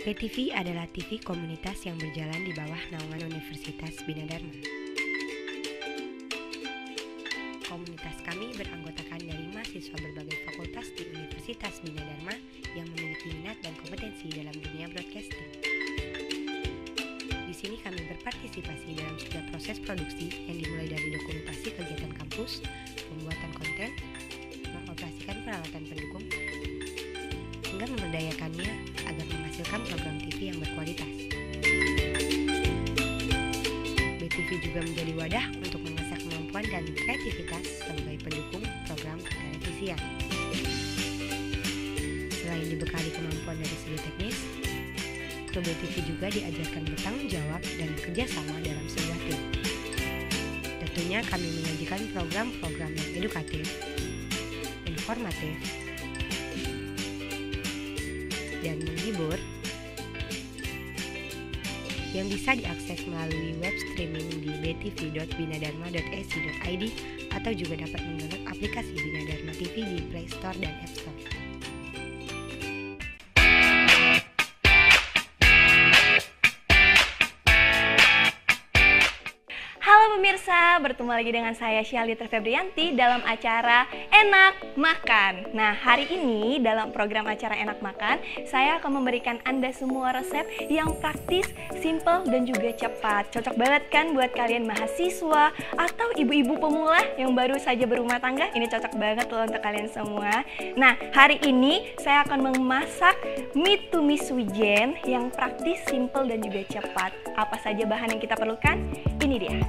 BTV adalah TV komunitas yang berjalan di bawah naungan Universitas Bina Dharma. Komunitas kami beranggotakan dari mahasiswa berbagai fakultas di Universitas Bina Dharma yang memiliki minat dan kompetensi dalam dunia broadcasting. Di sini kami berpartisipasi dalam setiap proses produksi yang dimulai dari dokumentasi kegiatan kampus, pembuatan konten, mengoperasikan peralatan pendukung, hingga memberdayakannya agar menghasilkan program TV yang berkualitas. BTV juga menjadi wadah untuk mengasah kemampuan dan kreativitas sebagai pendukung program televisian. Selain dibekali kemampuan dari segi teknis, kru BTV juga diajarkan bertanggung jawab dan bekerja sama dalam sebuah tim. Tentunya kami menyajikan program-program yang edukatif, informatif, dan menghibur yang bisa diakses melalui web streaming di btv.binadharma.ac.id atau juga dapat mendownload aplikasi Bina Dharma TV di Play Store dan App Store. Halo pemirsa, bertemu lagi dengan saya Syalita Febrianti dalam acara Enak Makan. Nah, hari ini dalam program acara Enak Makan, saya akan memberikan Anda semua resep yang praktis, simple, dan juga cepat. Cocok banget kan buat kalian mahasiswa atau ibu-ibu pemula yang baru saja berumah tangga? Ini cocok banget loh untuk kalian semua. Nah, hari ini saya akan memasak mie tumis wijen yang praktis, simple, dan juga cepat. Apa saja bahan yang kita perlukan? Ini dia.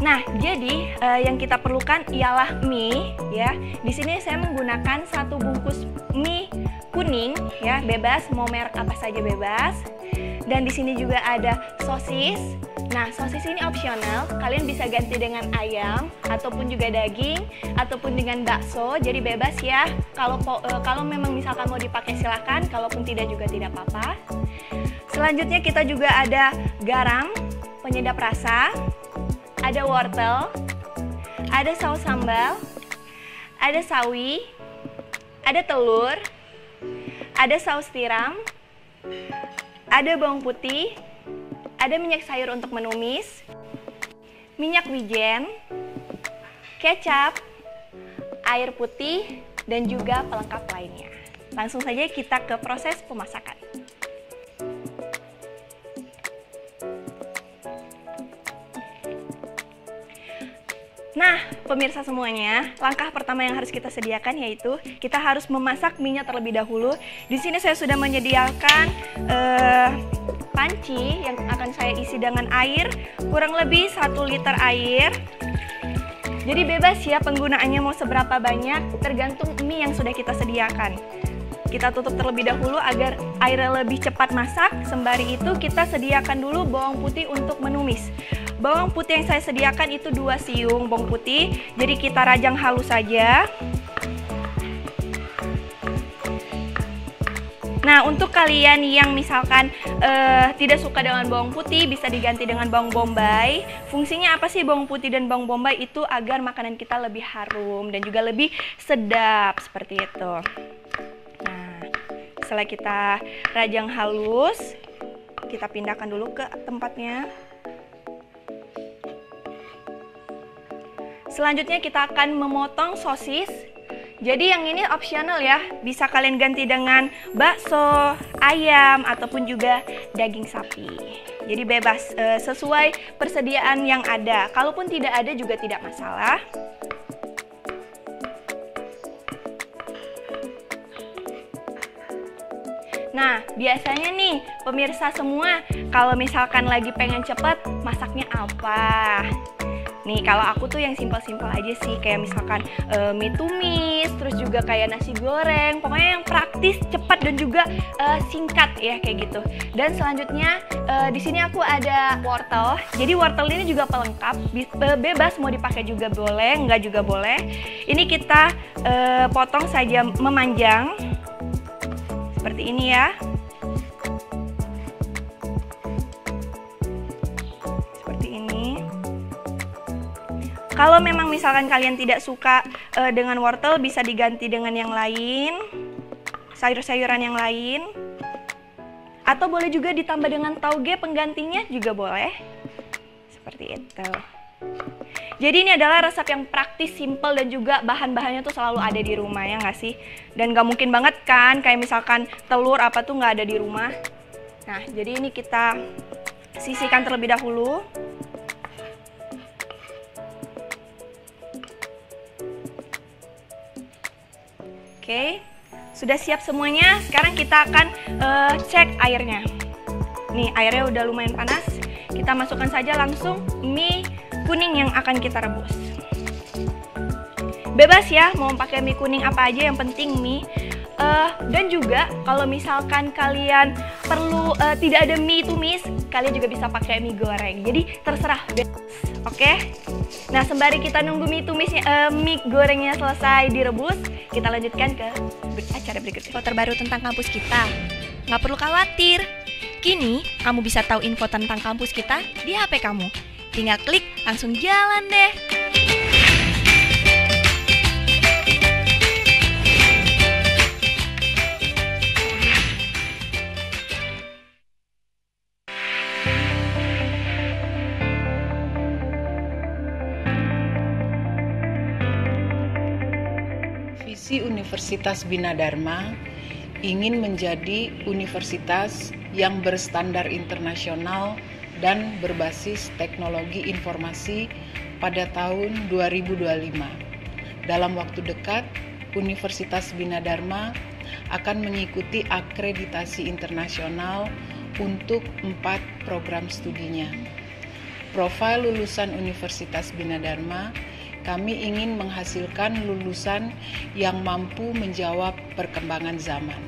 Nah, jadi yang kita perlukan ialah mie, ya. Di sini saya menggunakan 1 bungkus mie kuning, ya, bebas mau merek apa saja bebas. Dan di sini juga ada sosis. Nah, sosis ini opsional. Kalian bisa ganti dengan ayam ataupun juga daging ataupun dengan bakso. Jadi bebas ya. Kalau memang misalkan mau dipakai silakan. Kalaupun tidak juga tidak apa-apa. Selanjutnya kita juga ada garam, penyedap rasa. Ada wortel, ada saus sambal, ada sawi, ada telur, ada saus tiram, ada bawang putih, ada minyak sayur untuk menumis, minyak wijen, kecap, air putih, dan juga pelengkap lainnya. Langsung saja kita ke proses pemasakan. Nah, pemirsa semuanya, langkah pertama yang harus kita sediakan yaitu kita harus memasak minyak terlebih dahulu. Di sini saya sudah menyediakan panci yang akan saya isi dengan air, kurang lebih 1 liter air. Jadi bebas ya penggunaannya mau seberapa banyak, tergantung mie yang sudah kita sediakan. Kita tutup terlebih dahulu agar airnya lebih cepat masak. Sembari itu kita sediakan dulu bawang putih untuk menumis. Bawang putih yang saya sediakan itu 2 siung bawang putih. Jadi kita rajang halus saja. Nah, untuk kalian yang misalkan tidak suka dengan bawang putih, bisa diganti dengan bawang bombay. Fungsinya apa sih bawang putih dan bawang bombay? Itu agar makanan kita lebih harum dan juga lebih sedap, seperti itu. Nah, setelah kita rajang halus, kita pindahkan dulu ke tempatnya. Selanjutnya kita akan memotong sosis. Jadi yang ini opsional ya, bisa kalian ganti dengan bakso, ayam, ataupun juga daging sapi. Jadi bebas, sesuai persediaan yang ada. Kalaupun tidak ada juga tidak masalah. Nah, biasanya nih pemirsa semua, kalau misalkan lagi pengen cepet, masaknya apa? Nih, kalau aku tuh yang simpel-simpel aja sih, kayak misalkan mie tumis, terus juga kayak nasi goreng, pokoknya yang praktis, cepat dan juga singkat ya kayak gitu. Dan selanjutnya di sini aku ada wortel. Jadi wortel ini juga pelengkap, bebas mau dipakai juga boleh, enggak juga boleh. Ini kita potong saja memanjang seperti ini ya. Kalau memang misalkan kalian tidak suka dengan wortel, bisa diganti dengan yang lain. sayur-sayuran yang lain. Atau boleh juga ditambah dengan tauge penggantinya juga boleh. Seperti itu. Jadi ini adalah resep yang praktis, simple, dan juga bahan-bahannya tuh selalu ada di rumah, ya nggak sih? Dan nggak mungkin banget kan, kayak misalkan telur apa tuh nggak ada di rumah. Nah, jadi ini kita sisihkan terlebih dahulu. Oke, sudah siap semuanya. Sekarang kita akan cek airnya. Nih, airnya udah lumayan panas. Kita masukkan saja langsung mie kuning yang akan kita rebus. Bebas ya, mau pakai mie kuning apa aja, yang penting mie. Dan juga kalau misalkan kalian perlu tidak ada mie tumis, kalian juga bisa pakai mie goreng. Jadi terserah, oke? Nah, sembari kita nunggu mie gorengnya selesai direbus, kita lanjutkan ke acara berikutnya. Info terbaru tentang kampus kita. Nggak perlu khawatir. Kini, kamu bisa tahu info tentang kampus kita di HP kamu. Tinggal klik, langsung jalan deh. Visi Universitas Bina Dharma ingin menjadi universitas yang berstandar internasional dan berbasis teknologi informasi pada tahun 2025. Dalam waktu dekat, Universitas Bina Dharma akan mengikuti akreditasi internasional untuk 4 program studinya. Profil lulusan Universitas Bina Dharma, kami ingin menghasilkan lulusan yang mampu menjawab perkembangan zaman.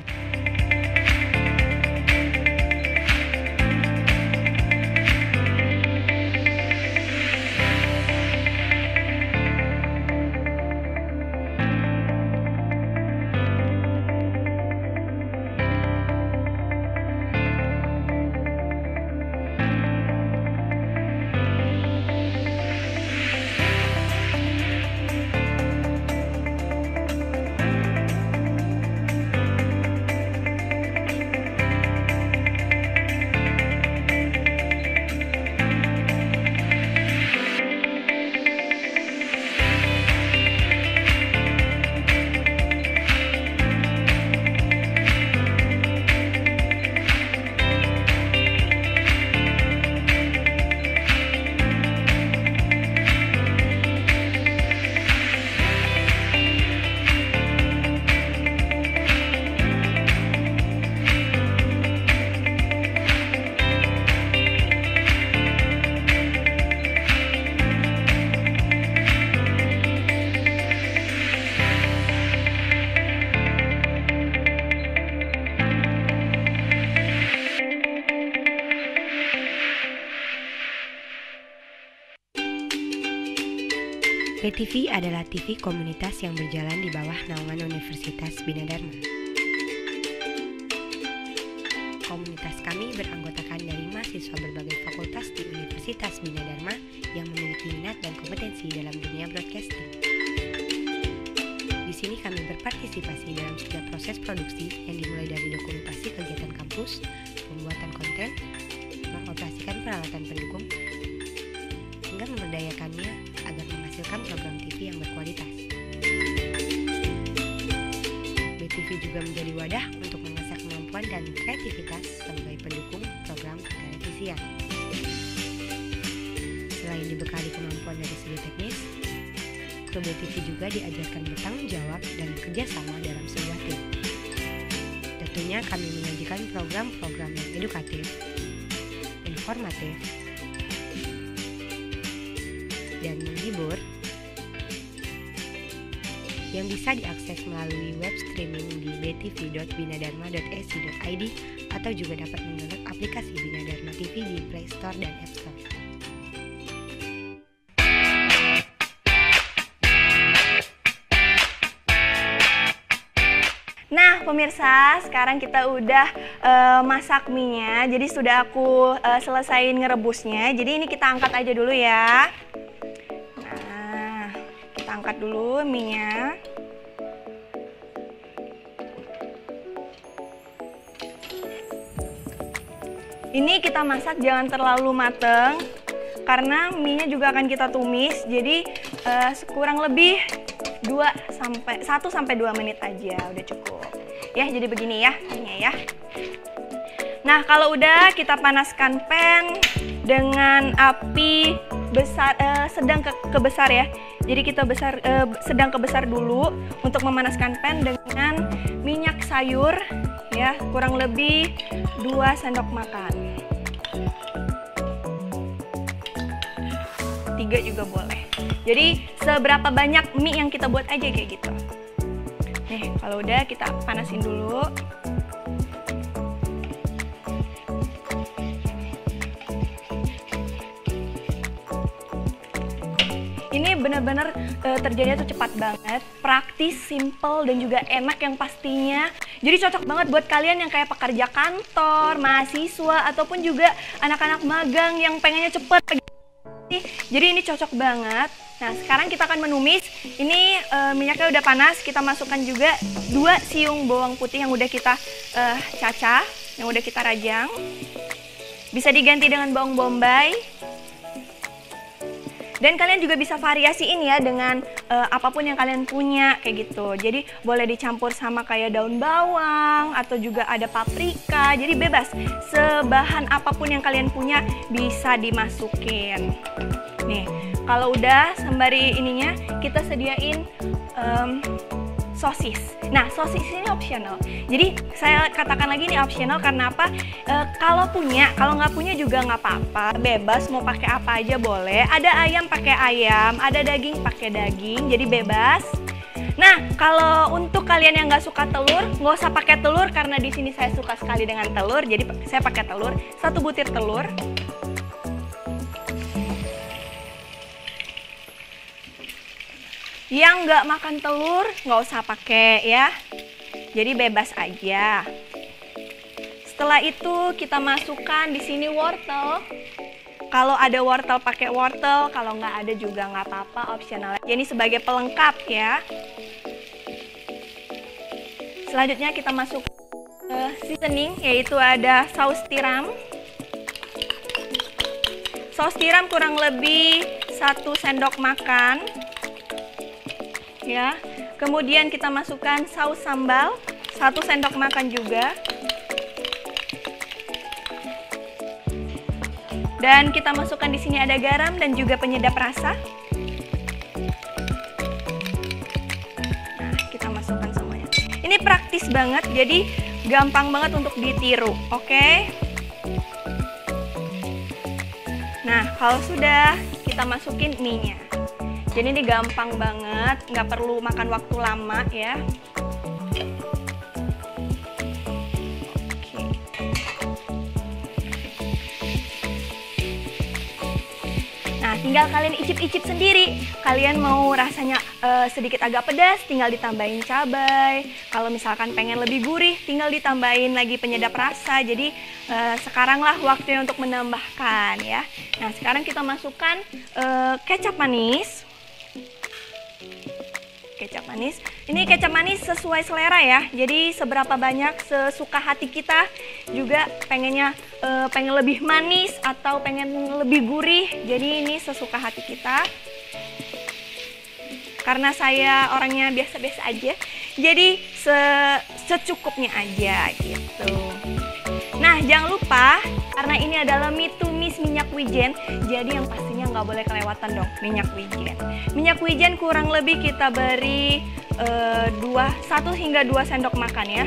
BTV adalah TV komunitas yang berjalan di bawah naungan Universitas Bina Dharma. Komunitas kami beranggotakan dari mahasiswa berbagai fakultas di Universitas Bina Dharma yang memiliki minat dan kompetensi dalam dunia broadcasting. Di sini kami berpartisipasi dalam setiap proses produksi yang dimulai dari dokumentasi kegiatan kampus, pembuatan konten, mengoperasikan peralatan pendukung, hingga memberdayakannya agar menghasilkan program TV yang berkualitas. BTV juga menjadi wadah untuk mengasah kemampuan dan kreativitas sebagai pendukung program televisian. Selain dibekali kemampuan dari segi teknis, kru BTV juga diajarkan bertanggung jawab dan bekerja sama dalam sebuah tim. Tentunya kami menyajikan program-program yang edukatif, informatif, dan menghibur yang bisa diakses melalui web streaming di btv.binadharma.ac.id atau juga dapat mendownload aplikasi Bina Dharma TV di Play Store dan App Store. Nah, pemirsa, sekarang kita udah masak mie-nya. Jadi sudah aku selesain ngerebusnya. Jadi ini kita angkat aja dulu ya. Angkat dulu mie-nya. Ini kita masak jangan terlalu mateng karena mie-nya juga akan kita tumis. Jadi kurang lebih 1 sampai 2 menit aja udah cukup. Ya, jadi begini ya mie-nya ya. Nah, kalau udah kita panaskan pan dengan api besar, sedang ke besar ya. Jadi kita sedang ke besar dulu untuk memanaskan pan dengan minyak sayur ya, kurang lebih 2 sendok makan. 3 juga boleh. Jadi seberapa banyak mie yang kita buat aja kayak gitu. Nih, kalau udah kita panasin dulu. Ini benar-benar terjadinya tuh cepat banget, praktis, simple, dan juga enak yang pastinya. Jadi cocok banget buat kalian yang kayak pekerja kantor, mahasiswa, ataupun juga anak-anak magang yang pengennya cepet. Jadi ini cocok banget. Nah, sekarang kita akan menumis. Ini minyaknya udah panas, kita masukkan juga 2 siung bawang putih yang udah kita cacah, yang udah kita rajang. Bisa diganti dengan bawang bombay. Dan kalian juga bisa variasiin ya dengan apapun yang kalian punya kayak gitu. Jadi boleh dicampur sama kayak daun bawang atau juga ada paprika. Jadi bebas, sebahan apapun yang kalian punya bisa dimasukin. Nih, kalau udah sembari ininya kita sediain sosis. Nah, sosis ini optional. Jadi saya katakan lagi ini optional karena apa? Kalau nggak punya juga nggak apa-apa. Bebas mau pakai apa aja boleh. Ada ayam pakai ayam, ada daging pakai daging. Jadi bebas. Nah, kalau untuk kalian yang nggak suka telur, nggak usah pakai telur karena di sini saya suka sekali dengan telur. Jadi saya pakai telur, 1 butir telur. Yang nggak makan telur nggak usah pakai ya, jadi bebas aja. Setelah itu kita masukkan di sini wortel. Kalau ada wortel pakai wortel, kalau nggak ada juga nggak apa-apa, opsional. Jadi sebagai pelengkap ya. Selanjutnya kita masuk ke seasoning, yaitu ada saus tiram. Saus tiram kurang lebih 1 sendok makan. Ya, kemudian kita masukkan saus sambal 1 sendok makan juga, dan kita masukkan di sini ada garam dan juga penyedap rasa. Nah, kita masukkan semuanya. Ini praktis banget, jadi gampang banget untuk ditiru, oke? Nah, kalau sudah kita masukin mie-nya. Jadi ini gampang banget, nggak perlu makan waktu lama ya. Oke. Nah, tinggal kalian icip-icip sendiri. Kalian mau rasanya sedikit agak pedas, tinggal ditambahin cabai. Kalau misalkan pengen lebih gurih, tinggal ditambahin lagi penyedap rasa. Jadi sekaranglah waktunya untuk menambahkan ya. Nah, sekarang kita masukkan kecap manis. Kecap manis. Ini kecap manis sesuai selera ya. Jadi seberapa banyak sesuka hati kita. Juga pengen lebih manis atau pengen lebih gurih. Jadi ini sesuka hati kita. Karena saya orangnya biasa-biasa aja. Jadi secukupnya aja gitu. Nah, jangan lupa karena ini adalah mie tumis minyak wijen, jadi yang pastinya nggak boleh kelewatan dong minyak wijen. Minyak wijen kurang lebih kita beri 1 hingga 2 sendok makan ya.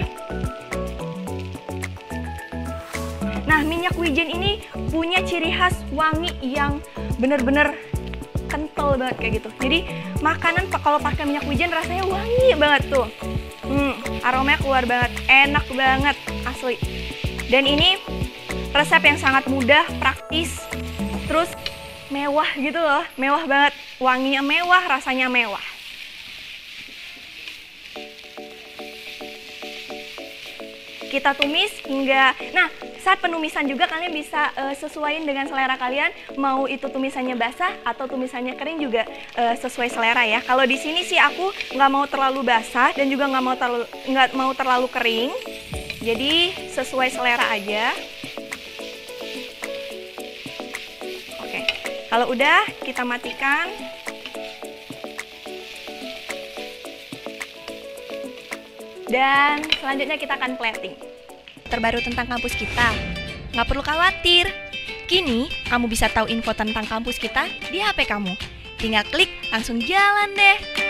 Nah, minyak wijen ini punya ciri khas wangi yang bener-bener kental banget kayak gitu. Jadi makanan kalau pakai minyak wijen rasanya wangi banget tuh. Aromanya keluar banget, enak banget asli. Dan ini resep yang sangat mudah, praktis, terus mewah gitu loh, mewah banget, wanginya mewah, rasanya mewah. Kita tumis hingga, nah saat penumisan juga kalian bisa sesuaiin dengan selera kalian, mau itu tumisannya basah atau tumisannya kering juga sesuai selera ya. Kalau di sini sih aku nggak mau terlalu basah dan juga nggak mau terlalu kering. Jadi sesuai selera aja. Kalau udah, kita matikan. Dan selanjutnya kita akan plating. Terbaru tentang kampus kita, nggak perlu khawatir. Kini, kamu bisa tahu info tentang kampus kita di HP kamu. Tinggal klik, langsung jalan deh.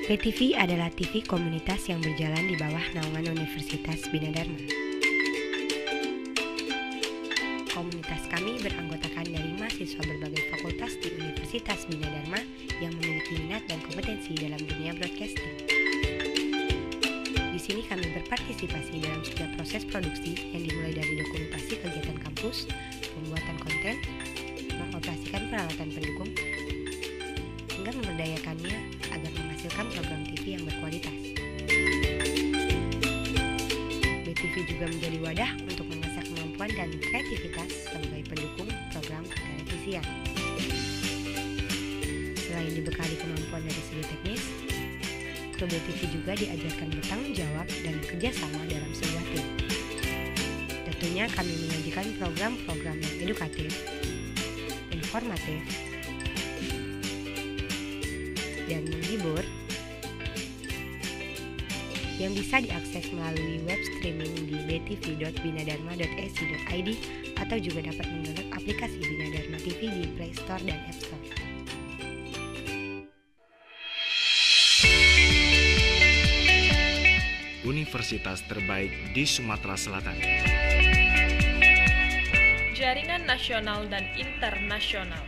BTV adalah TV komunitas yang berjalan di bawah naungan Universitas Bina Dharma. Komunitas kami beranggotakan dari mahasiswa berbagai fakultas di Universitas Bina Dharma yang memiliki minat dan kompetensi dalam dunia broadcasting. Di sini kami berpartisipasi dalam setiap proses produksi yang dimulai dari dokumentasi kegiatan kampus, pembuatan konten, mengoperasikan peralatan pendukung, hingga memberdayakannya agar menghasilkan program TV yang berkualitas. BTV juga menjadi wadah untuk mengasah kemampuan dan kreativitas sebagai pendukung program televisian. Selain dibekali kemampuan dari segi teknis, kru BTV juga diajarkan bertanggung jawab dan kerjasama dalam sebuah tim. Tentunya kami menyajikan program-program yang edukatif, informatif, dan menghibur yang bisa diakses melalui web streaming di btv.binadharma.ac.id atau juga dapat mendownload aplikasi Bina Dharma TV di Play Store dan App Store. Universitas terbaik di Sumatera Selatan. Jaringan nasional dan internasional.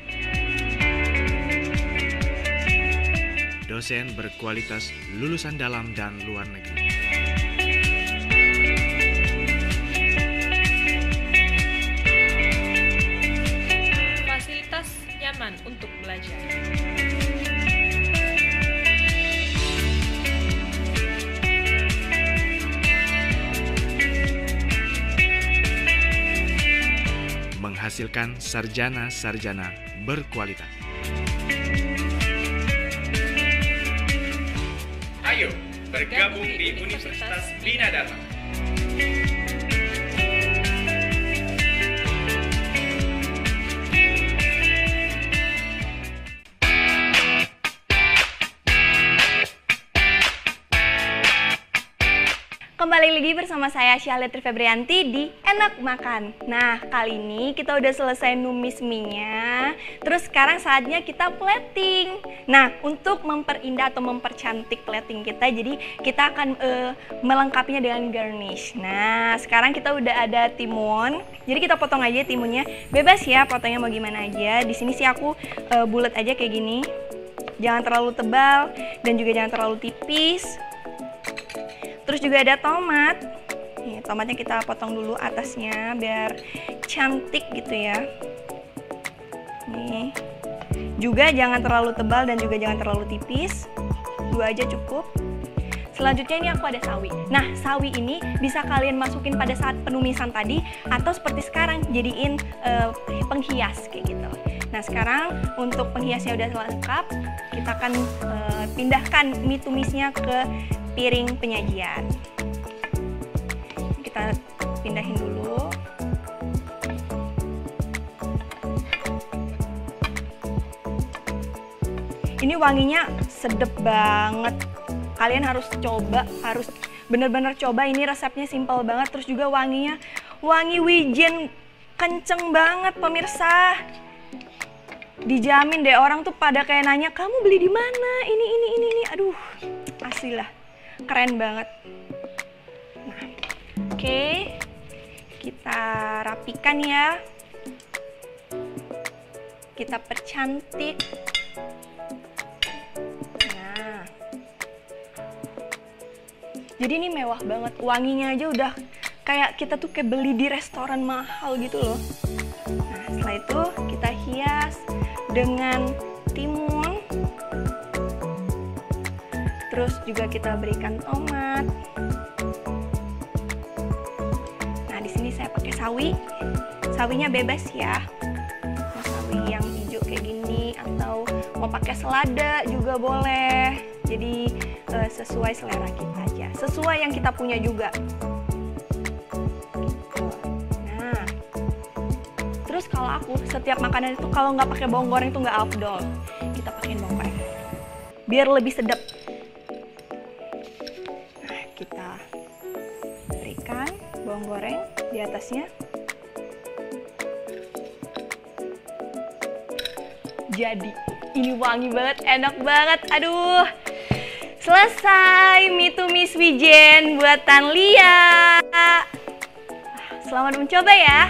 Dosen berkualitas lulusan dalam dan luar negeri. Fasilitas nyaman untuk belajar. Menghasilkan sarjana-sarjana berkualitas. Ayo bergabung di Universitas Bina Dharma. Kembali lagi bersama saya Syahletri Febrianti di Enak Makan. Nah, kali ini kita udah selesai numis mie-nya. Terus sekarang saatnya kita plating. Nah, untuk memperindah atau mempercantik plating kita, jadi kita akan melengkapinya dengan garnish. Nah, sekarang kita udah ada timun. Jadi kita potong aja timunnya. Bebas ya, potongnya mau gimana aja. Di sini sih aku bulat aja kayak gini. Jangan terlalu tebal dan juga jangan terlalu tipis. Terus juga ada tomat. Nih, tomatnya kita potong dulu atasnya biar cantik gitu ya. Nih. Juga jangan terlalu tebal dan juga jangan terlalu tipis. Dua aja cukup. Selanjutnya ini aku ada sawi. Nah, sawi ini bisa kalian masukin pada saat penumisan tadi atau seperti sekarang jadiin penghias kayak gitu. Nah, sekarang untuk penghiasnya udah lengkap, kita akan pindahkan mie tumisnya ke piring penyajian. Kita pindahin dulu. Ini wanginya sedep banget. Kalian harus coba, harus bener-bener coba. Ini resepnya simple banget. Terus juga wanginya, wangi wijen kenceng banget pemirsa. Dijamin deh, orang tuh pada kayak nanya, kamu beli di mana? Ini. Aduh, asli lah. Keren banget. Nah, oke. Kita rapikan ya. Kita percantik. Nah. Jadi ini mewah banget. Wanginya aja udah kayak kita tuh kayak beli di restoran mahal gitu loh. Nah, setelah itu kita hias dengan timun. Terus juga kita berikan tomat. Nah, di sini saya pakai sawi. Sawinya bebas ya. Mau sawi yang hijau kayak gini atau mau pakai selada juga boleh. Jadi sesuai selera kita aja, sesuai yang kita punya juga. Nah, terus kalau aku setiap makanan itu kalau nggak pakai bawang goreng itu nggak afdol. Kita pakai bawang goreng biar lebih sedap. Nah, kita berikan bawang goreng di atasnya. Jadi ini wangi banget, enak banget. Aduh, selesai mie tumis wijen buatan Lia. Selamat mencoba ya.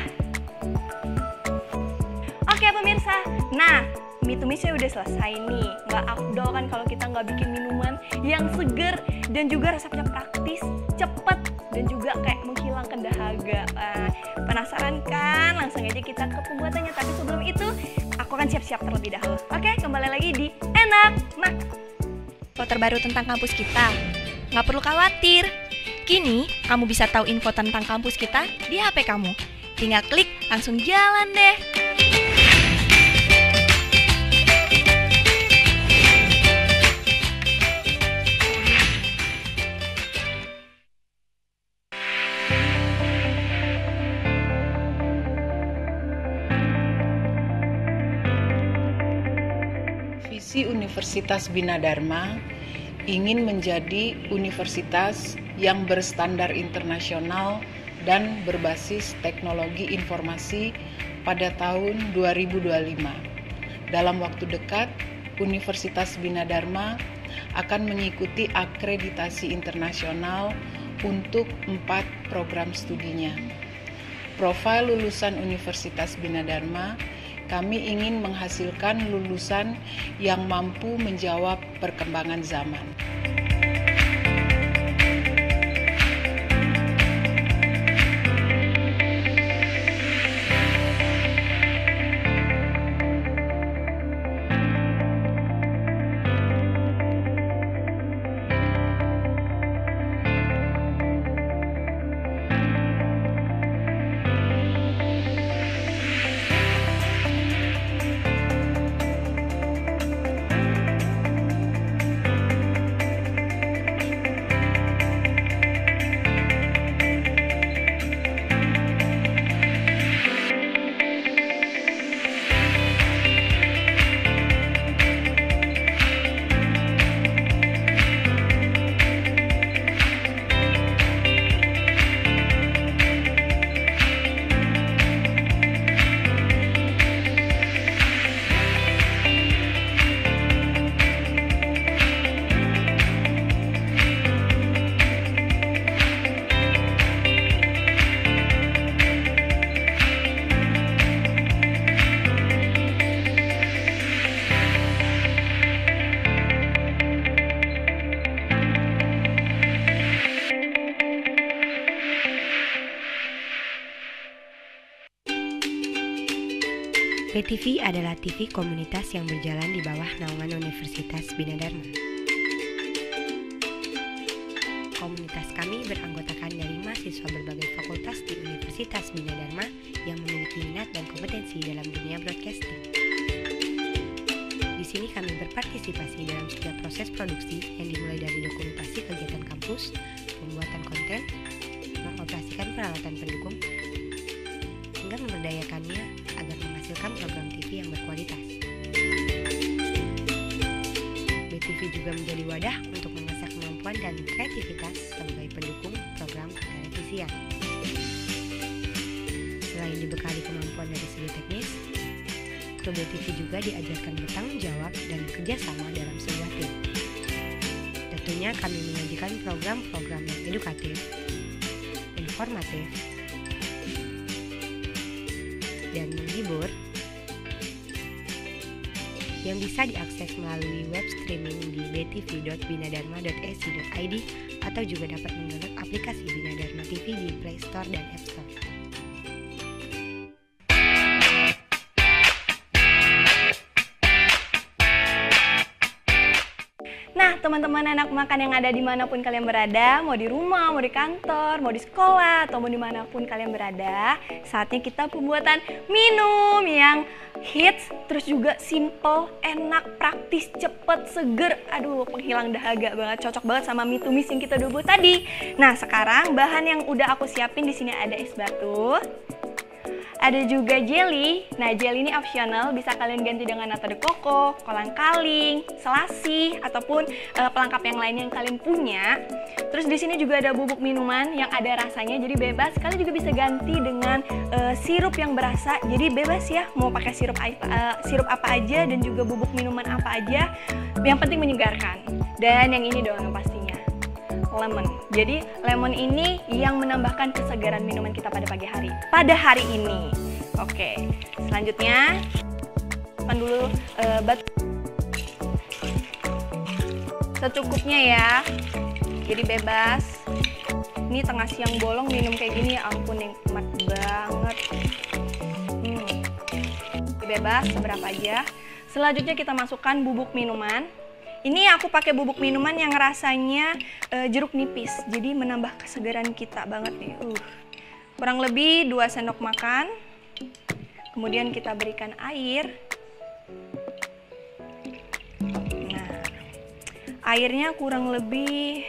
Oke pemirsa, nah mie tumisnya udah selesai nih. Nggak afdol kan kalau kita nggak bikin minuman yang seger dan juga rasanya praktis, cepet, dan juga kayak menghilangkan dahaga. Penasaran kan? Langsung aja kita ke pembuatannya. Tapi sebelum itu, aku akan siap-siap terlebih dahulu. Oke, kembali lagi di Enak Makan. Info terbaru tentang kampus kita. Nggak perlu khawatir. Kini, kamu bisa tahu info tentang kampus kita di HP kamu. Tinggal klik, langsung jalan deh. Visi Universitas Bina Dharma ingin menjadi universitas yang berstandar internasional dan berbasis teknologi informasi pada tahun 2025. Dalam waktu dekat, Universitas Bina Dharma akan mengikuti akreditasi internasional untuk 4 program studinya. Profil lulusan Universitas Bina Dharma, kami ingin menghasilkan lulusan yang mampu menjawab perkembangan zaman. BTV adalah TV komunitas yang berjalan di bawah naungan Universitas Bina Dharma. Komunitas kami beranggotakan dari mahasiswa berbagai fakultas di Universitas Bina Dharma yang memiliki minat dan kompetensi dalam dunia broadcasting. Di sini kami berpartisipasi dalam setiap proses produksi yang dimulai dari dokumentasi kegiatan kampus, pembuatan konten, mengoperasikan peralatan pendukung, hingga memberdayakannya agar menghasilkan program TV yang berkualitas. BTV juga menjadi wadah untuk mengasah kemampuan dan kreativitas sebagai pendukung program televisian. Selain dibekali kemampuan dari segi teknis, kru BTV juga diajarkan bertanggung jawab dan kerjasama dalam sebuah tim. Tentunya kami menyajikan program-program yang edukatif, informatif, dan menghibur yang bisa diakses melalui web streaming di btv.binadharma.ac.id atau juga dapat mendownload aplikasi Bina Dharma TV di Play Store dan App Store. Nah, teman-teman Enak Makan yang ada dimanapun kalian berada, mau di rumah, mau di kantor, mau di sekolah, atau mau dimanapun kalian berada, saatnya kita pembuatan minum yang hits, terus juga simple, enak, praktis, cepet, seger. Aduh, penghilang dahaga banget, cocok banget sama mie tumis yang kita udah buat tadi. Nah, sekarang bahan yang udah aku siapin di sini ada es batu. Ada juga jelly. Nah, jelly ini optional, bisa kalian ganti dengan nata de coco, kolang-kaling, selasi, ataupun pelengkap yang lainnya yang kalian punya. Terus di sini juga ada bubuk minuman yang ada rasanya, jadi bebas. Kalian juga bisa ganti dengan sirup yang berasa, jadi bebas ya. Mau pakai sirup apa aja dan juga bubuk minuman apa aja. Yang penting menyegarkan. Dan yang ini dong yang pastinya, lemon. Jadi lemon ini yang menambahkan kesegaran minuman kita pada pagi hari, pada hari ini. Oke, selanjutnya masukkan dulu batu secukupnya ya. Jadi bebas. Ini tengah siang bolong minum kayak gini, ya ampun nikmat banget. Bebas seberapa aja. Selanjutnya kita masukkan bubuk minuman. Ini aku pakai bubuk minuman yang rasanya jeruk nipis, jadi menambah kesegaran kita banget nih. Kurang lebih 2 sendok makan. Kemudian kita berikan air. Nah, airnya kurang lebih,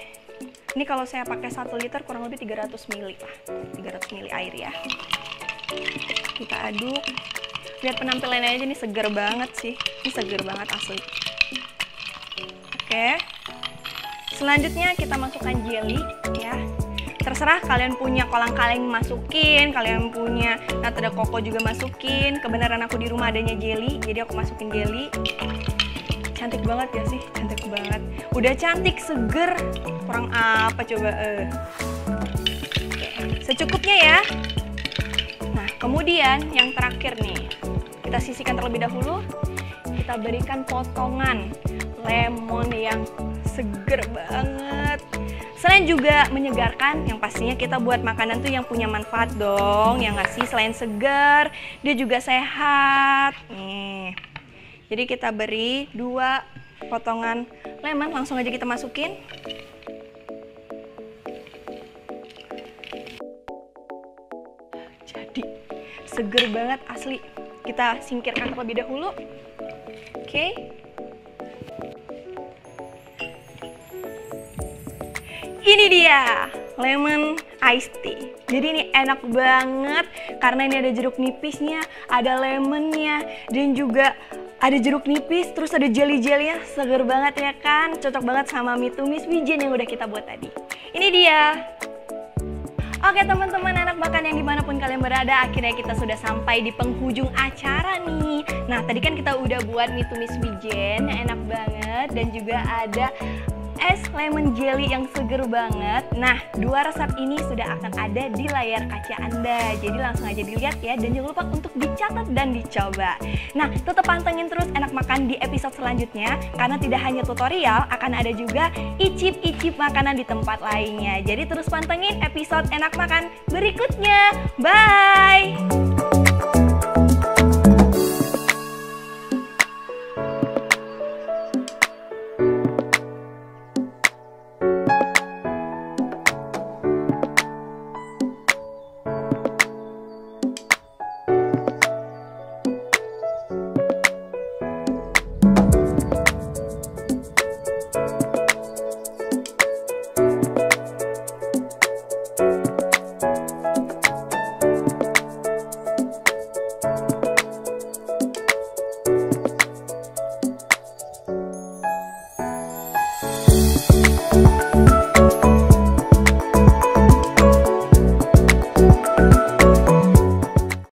ini kalau saya pakai 1 liter kurang lebih 300 ml lah. 300 ml air ya. Kita aduk. Lihat penampilannya aja, ini seger banget sih. Ini seger banget asli. Oke, selanjutnya kita masukkan jelly ya. Terserah kalian punya kolang-kaling masukin, kalian punya nata de coco juga masukin. Kebenaran aku di rumah adanya jelly, jadi aku masukin jelly. Cantik banget ya sih, cantik banget. Udah cantik, seger, kurang apa coba? Oke, secukupnya ya. Nah, kemudian yang terakhir nih, kita sisihkan terlebih dahulu. Kita berikan potongan lemon yang seger banget. Selain juga menyegarkan, yang pastinya kita buat makanan tuh yang punya manfaat dong, yang ngasih selain segar, dia juga sehat. Nih. Jadi kita beri 2 potongan lemon, langsung aja kita masukin. Jadi seger banget asli. Kita singkirkan terlebih dahulu. Oke. Ini dia lemon iced tea. Jadi ini enak banget karena ini ada jeruk nipisnya, ada lemonnya, dan juga ada jeruk nipis, terus ada jelly-jellynya, seger banget ya kan? Cocok banget sama mie tumis wijen yang udah kita buat tadi. Ini dia. Oke teman-teman anak makan yang dimanapun kalian berada, akhirnya kita sudah sampai di penghujung acara nih. Nah tadi kan kita udah buat mie tumis wijen yang enak banget, dan juga ada es lemon jelly yang seger banget. Nah, 2 resep ini sudah akan ada di layar kaca Anda. Jadi langsung aja dilihat ya, dan jangan lupa untuk dicatat dan dicoba. Nah, tetap pantengin terus Enak Makan di episode selanjutnya, karena tidak hanya tutorial, akan ada juga icip-icip makanan di tempat lainnya. Jadi terus pantengin episode Enak Makan berikutnya. Bye! Thank you.